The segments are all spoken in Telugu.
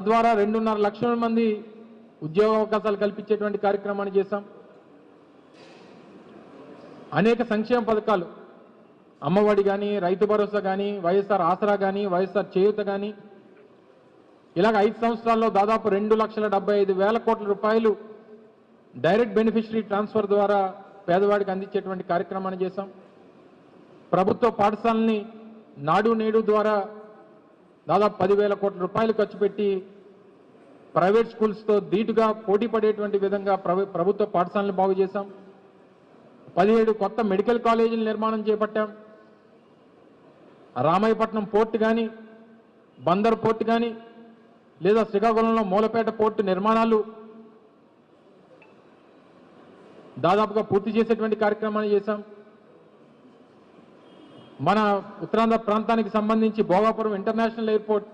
తద్వారా 2.5 లక్షల మంది ఉద్యోగ అవకాశాలు కల్పించేటువంటి కార్యక్రమాన్ని చేశాం. అనేక సంక్షేమ పథకాలు అమ్మఒడి కానీ, రైతు భరోసా కానీ, వైఎస్ఆర్ ఆసరా కానీ, వైఎస్ఆర్ చేయూత కానీ ఇలాగ 5 సంవత్సరాల్లో దాదాపు 2,75,000 కోట్ల రూపాయలు డైరెక్ట్ బెనిఫిషరీ ట్రాన్స్ఫర్ ద్వారా పేదవాడికి అందించేటువంటి కార్యక్రమాన్ని చేశాం. ప్రభుత్వ పాఠశాలని నాడు నేడు ద్వారా దాదాపు 10,000 కోట్ల రూపాయలు ఖర్చు పెట్టి ప్రైవేట్ స్కూల్స్తో ధీటుగా పోటీ పడేటువంటి విధంగా ప్రభుత్వ పాఠశాలను బాగు చేశాం. 17 కొత్త మెడికల్ కాలేజీల నిర్మాణం చేపట్టాం. రామాయపట్నం పోర్టు కానీ, బందర్ పోర్టు కానీ, లేదా శ్రీకాకుళంలో మూలపేట పోర్టు నిర్మాణాలు దాదాపుగా పూర్తి చేసేటువంటి కార్యక్రమాన్ని చేశాం. మన ఉత్తరాంధ్ర ప్రాంతానికి సంబంధించి భోగాపురం ఇంటర్నేషనల్ ఎయిర్పోర్ట్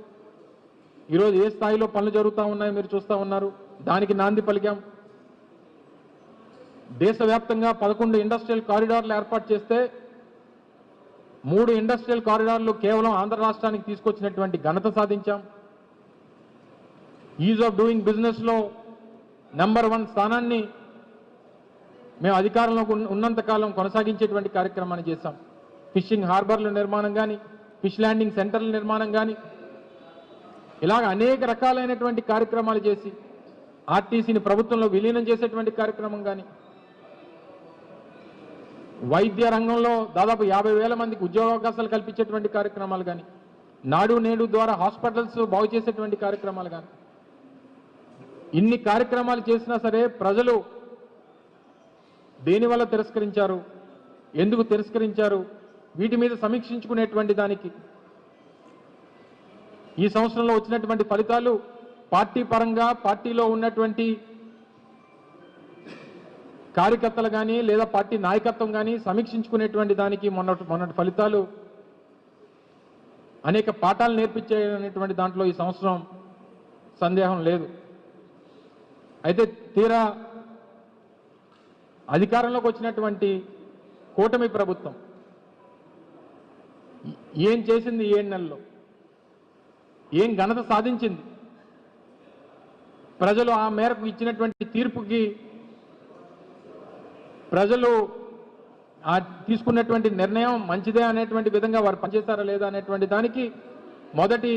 ఈరోజు ఏ స్థాయిలో పనులు జరుగుతూ ఉన్నాయో మీరు చూస్తూ ఉన్నారు. దానికి నాంది పలికాం. దేశవ్యాప్తంగా 11 ఇండస్ట్రియల్ కారిడార్లు ఏర్పాటు చేస్తే 3 ఇండస్ట్రియల్ కారిడార్లు కేవలం ఆంధ్ర రాష్ట్రానికి తీసుకొచ్చినటువంటి ఘనత సాధించాం. ఈజ్ ఆఫ్ డూయింగ్ బిజినెస్లో నెంబర్ 1 స్థానాన్ని మేము అధికారంలో ఉన్నంతకాలం కొనసాగించేటువంటి కార్యక్రమాన్ని చేశాం. ఫిషింగ్ హార్బర్ల నిర్మాణం కానీ, ఫిష్ ల్యాండింగ్ సెంటర్ల నిర్మాణం కానీ, ఇలాగ అనేక రకాలైనటువంటి కార్యక్రమాలు చేసి ఆర్టీసీని ప్రభుత్వంలో విలీనం చేసేటువంటి కార్యక్రమం కానీ, వైద్య రంగంలో దాదాపు 50,000 మందికి ఉద్యోగావకాశాలు కల్పించేటువంటి కార్యక్రమాలు కానీ, నాడు నేడు ద్వారా హాస్పిటల్స్ బాగు చేసేటువంటి కార్యక్రమాలు కానీ, ఇన్ని కార్యక్రమాలు చేసినా సరే ప్రజలు దేనివల్ల తిరస్కరించారు, ఎందుకు తిరస్కరించారు, వీటి మీద సమీక్షించుకునేటువంటి దానికి ఈ సంవత్సరంలో వచ్చినటువంటి ఫలితాలు పార్టీ పరంగా పార్టీలో ఉన్నటువంటి కార్యకర్తలు కానీ లేదా పార్టీ నాయకత్వం కానీ సమీక్షించుకునేటువంటి దానికి మొన్నటి ఫలితాలు అనేక పాఠాలు నేర్పించేటువంటి దాంట్లో ఈ సంవత్సరం సందేహం లేదు. అయితే తీరా అధికారంలోకి వచ్చినటువంటి కూటమి ప్రభుత్వం ఏం చేసింది, 7 నెలల్లో ఏం ఘనత సాధించింది, ప్రజలు ఆ మేరకు ఇచ్చినటువంటి తీర్పుకి ప్రజలు తీసుకున్నటువంటి నిర్ణయం మంచిదే అనేటువంటి విధంగా వారు పనిచేస్తారా లేదా అనేటువంటి దానికి మొదటి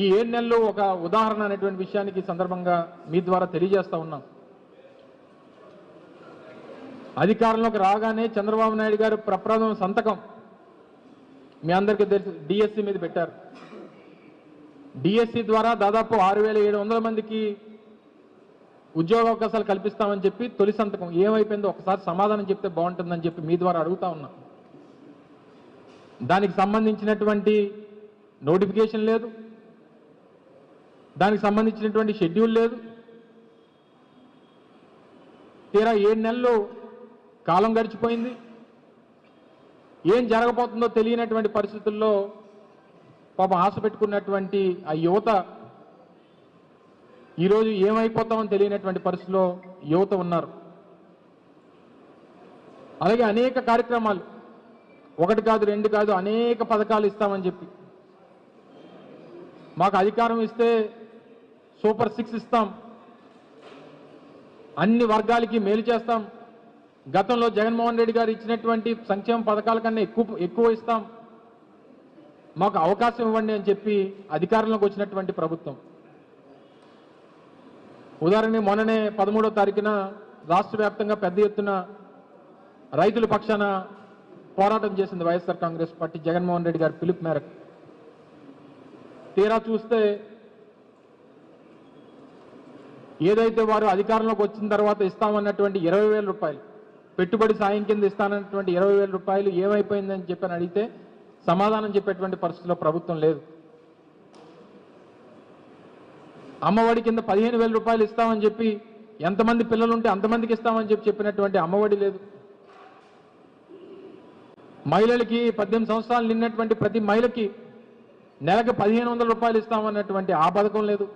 ఈ 7 నెలలు ఒక ఉదాహరణ అనేటువంటి విషయానికి సందర్భంగా మీ ద్వారా తెలియజేస్తా ఉన్నాం. అధికారంలోకి రాగానే చంద్రబాబు నాయుడు గారు ప్రప్రథమ సంతకం మీ అందరికీ తెలుసు డిఎస్సి మీద పెట్టారు. డిఎస్సి ద్వారా దాదాపు 6,700 మందికి ఉద్యోగ అవకాశాలు కల్పిస్తామని చెప్పి తొలి సంతకం ఏమైపోయిందో ఒకసారి సమాధానం చెప్తే బాగుంటుందని చెప్పి మీ ద్వారా అడుగుతా ఉన్నా. దానికి సంబంధించినటువంటి నోటిఫికేషన్ లేదు, దానికి సంబంధించినటువంటి షెడ్యూల్ లేదు. తీరా 7 నెలలు కాలం గడిచిపోయింది. ఏం జరగబోతుందో తెలియనటువంటి పరిస్థితుల్లో పాపం ఆశ పెట్టుకున్నటువంటి ఆ యువత ఈరోజు ఏమైపోతామని తెలియనటువంటి పరిస్థితిలో యువత ఉన్నారు. అలాగే అనేక కార్యక్రమాలు 1 కాదు 2 కాదు అనేక పథకాలు ఇస్తామని చెప్పి మాకు అధికారం ఇస్తే సూపర్ 6 ఇస్తాం, అన్ని వర్గాలకి మేలు చేస్తాం, గతంలో జగన్మోహన్ రెడ్డి గారు ఇచ్చినటువంటి సంక్షేమ పథకాల కన్నా ఎక్కువ ఇస్తాం, మాకు అవకాశం ఇవ్వండి అని చెప్పి అధికారంలోకి వచ్చినటువంటి ప్రభుత్వం. ఉదాహరణ మొన్ననే 13వ తారీఖున రాష్ట్ర వ్యాప్తంగా పెద్ద ఎత్తున రైతుల పక్షాన పోరాటం చేసింది వైఎస్ఆర్ కాంగ్రెస్ పార్టీ జగన్మోహన్ రెడ్డి గారి పిలుపు మేరకు. తీరా చూస్తే ఏదైతే వారు అధికారంలోకి వచ్చిన తర్వాత ఇస్తామన్నటువంటి 20,000 రూపాయలు పెట్టుబడి సాయం కింద ఇస్తానన్నటువంటి 20,000 రూపాయలు ఏమైపోయిందని చెప్పని అడిగితే సమాధానం చెప్పేటువంటి పరిస్థితిలో ప్రభుత్వం లేదు. అమ్మఒడి కింద 15,000 రూపాయలు ఇస్తామని చెప్పి ఎంతమంది పిల్లలు ఉంటే అంతమందికి ఇస్తామని చెప్పినటువంటి అమ్మఒడి లేదు. మహిళలకి 18 సంవత్సరాలు నిన్నటువంటి ప్రతి మహిళకి నెలకు 1,500 రూపాయలు ఇస్తామన్నటువంటి ఆ పథకం లేదు.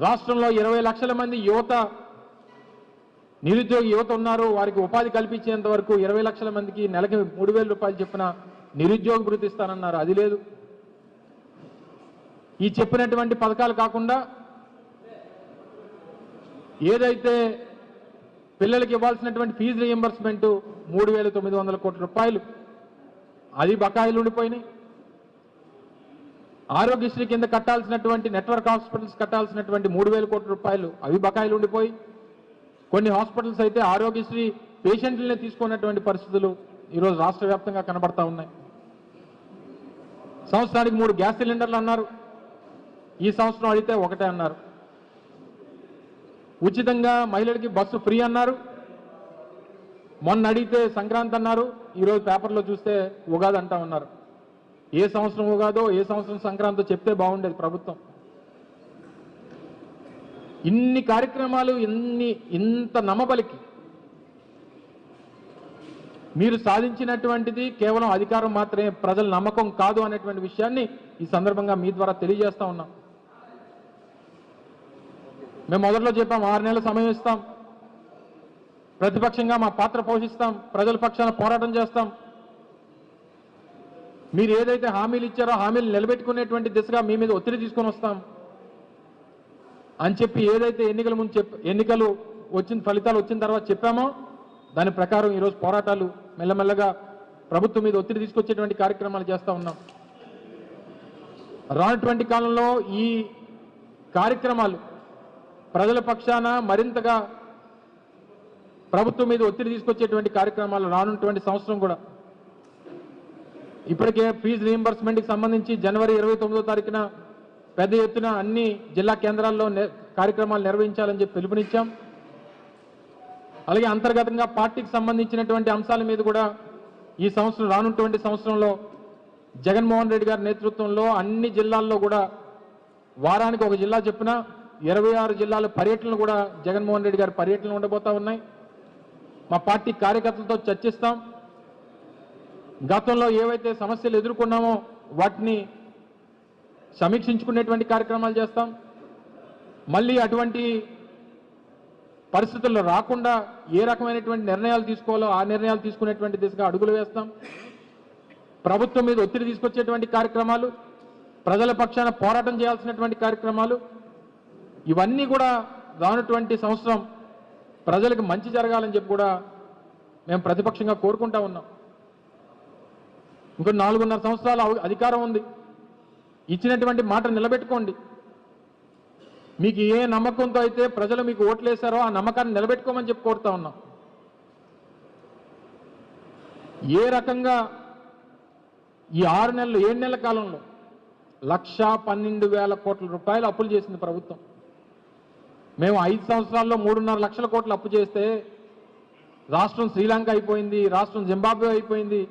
రాష్ట్రంలో 20 లక్షల మంది నిరుద్యోగ యువత ఉన్నారు. వారికి ఉపాధి కల్పించేంత వరకు 20 లక్షల మందికి నెలకి 3,000 రూపాయలు చొప్పున నిరుద్యోగ భృతి ఇస్తానన్నారు, అది లేదు. ఈ చెప్పినటువంటి పథకాలు కాకుండా ఏదైతే పిల్లలకి ఇవ్వాల్సినటువంటి ఫీజు రీయింబర్స్మెంట్ 3,900 కోట్ల రూపాయలు అది బకాయిలు ఉండిపోయినాయి. ఆరోగ్యశ్రీ కింద కట్టాల్సినటువంటి నెట్వర్క్ హాస్పిటల్స్ కట్టాల్సినటువంటి 3,000 కోట్ల రూపాయలు అవి బకాయిలు ఉండిపోయి కొన్ని హాస్పిటల్స్ అయితే ఆరోగ్యశ్రీ పేషెంట్లనే తీసుకున్నటువంటి పరిస్థితులు ఈరోజు రాష్ట్ర వ్యాప్తంగా కనబడతా ఉన్నాయి. సంవత్సరానికి 3 గ్యాస్ సిలిండర్లు అన్నారు, ఈ సంవత్సరం అడిగితే ఒకటే అన్నారు. ఉచితంగా మహిళలకి బస్సు ఫ్రీ అన్నారు, మొన్న అడిగితే సంక్రాంతి అన్నారు, ఈరోజు పేపర్లో చూస్తే ఉగాది అంటా ఉన్నారు. ఏ సంవత్సరం ఉగాదో ఏ సంవత్సరం సంక్రాంతో చెప్తే బాగుండేది ప్రభుత్వం. ఇన్ని కార్యక్రమాలు ఇంత నమ్మబలికి మీరు సాధించినటువంటిది కేవలం అధికారం మాత్రమే, ప్రజల నమ్మకం కాదు అనేటువంటి విషయాన్ని ఈ సందర్భంగా మీ ద్వారా తెలియజేస్తా ఉన్నాం. మేము మొదట్లో చెప్పాం 6 నెలల సమయం ఇస్తాం, ప్రతిపక్షంగా మా పాత్ర పోషిస్తాం, ప్రజల పక్షాన పోరాటం చేస్తాం. మీరు ఏదైతే హామీలు ఇచ్చారో హామీలు నిలబెట్టుకునేటువంటి దిశగా మీ మీద ఒత్తిడి తీసుకొని వస్తాం అని చెప్పి ఏదైతే ఎన్నికలు వచ్చిన ఫలితాలు వచ్చిన తర్వాత చెప్పామో దాని ప్రకారం ఈరోజు పోరాటాలు మెల్లమెల్లగా ప్రభుత్వం మీద ఒత్తిడి తీసుకొచ్చేటువంటి కార్యక్రమాలు చేస్తూ ఉన్నాం. రానటువంటి కాలంలో ఈ కార్యక్రమాలు ప్రజల పక్షాన మరింతగా ప్రభుత్వం మీద ఒత్తిడి తీసుకొచ్చేటువంటి కార్యక్రమాలు రానున్నటువంటి సంవత్సరం కూడా. ఇప్పటికే ఫీజు రీయింబర్స్మెంట్కి సంబంధించి జనవరి 29వ తారీఖున పెద్ద ఎత్తున అన్ని జిల్లా కేంద్రాల్లో కార్యక్రమాలు నిర్వహించాలని చెప్పి పిలుపునిచ్చాం. అలాగే అంతర్గతంగా పార్టీకి సంబంధించినటువంటి అంశాల మీద కూడా ఈ సంవత్సరం రానున్నటువంటి సంవత్సరంలో జగన్మోహన్ రెడ్డి గారి నేతృత్వంలో అన్ని జిల్లాల్లో కూడా వారానికి ఒక జిల్లా చొప్పున 26 జిల్లాల పర్యటనలు కూడా జగన్మోహన్ రెడ్డి గారి పర్యటనలు ఉండబోతా ఉన్నాయి. మా పార్టీ కార్యకర్తలతో చర్చిస్తాం. గతంలో ఏవైతే సమస్యలు ఎదుర్కొన్నామో వాటిని సమీక్షించుకునేటువంటి కార్యక్రమాలు చేస్తాం. మళ్ళీ అటువంటి పరిస్థితుల్లో రాకుండా ఏ రకమైనటువంటి నిర్ణయాలు తీసుకోవాలో ఆ నిర్ణయాలు తీసుకునేటువంటి దిశగా అడుగులు వేస్తాం. ప్రభుత్వం మీద ఒత్తిడి తీసుకొచ్చేటువంటి కార్యక్రమాలు, ప్రజల పక్షాన పోరాటం చేయాల్సినటువంటి కార్యక్రమాలు ఇవన్నీ కూడా రానున్నటువంటి సంవత్సరం ప్రజలకు మంచి జరగాలని చెప్పి కూడా మేము ప్రతిపక్షంగా కోరుకుంటా ఉన్నాం. ఇంకో 4.5 సంవత్సరాల అధికారం ఉంది, ఇచ్చినటువంటి మాట నిలబెట్టుకోండి. మీకు ఏ నమ్మకంతో అయితే ప్రజలు మీకు ఓట్లేశారో ఆ నమ్మకాన్ని నిలబెట్టుకోమని చెప్పి కోరుతా ఉన్నాం. ఏ రకంగా ఈ 6 నెలలు 7 నెలల కాలంలో 1,12,000 కోట్ల రూపాయలు అప్పులు చేసింది ప్రభుత్వం. మేము 5 సంవత్సరాల్లో 3.5 లక్షల కోట్లు అప్పు చేస్తే రాష్ట్రం శ్రీలంక అయిపోయింది, రాష్ట్రం జింబాబ్వే అయిపోయింది,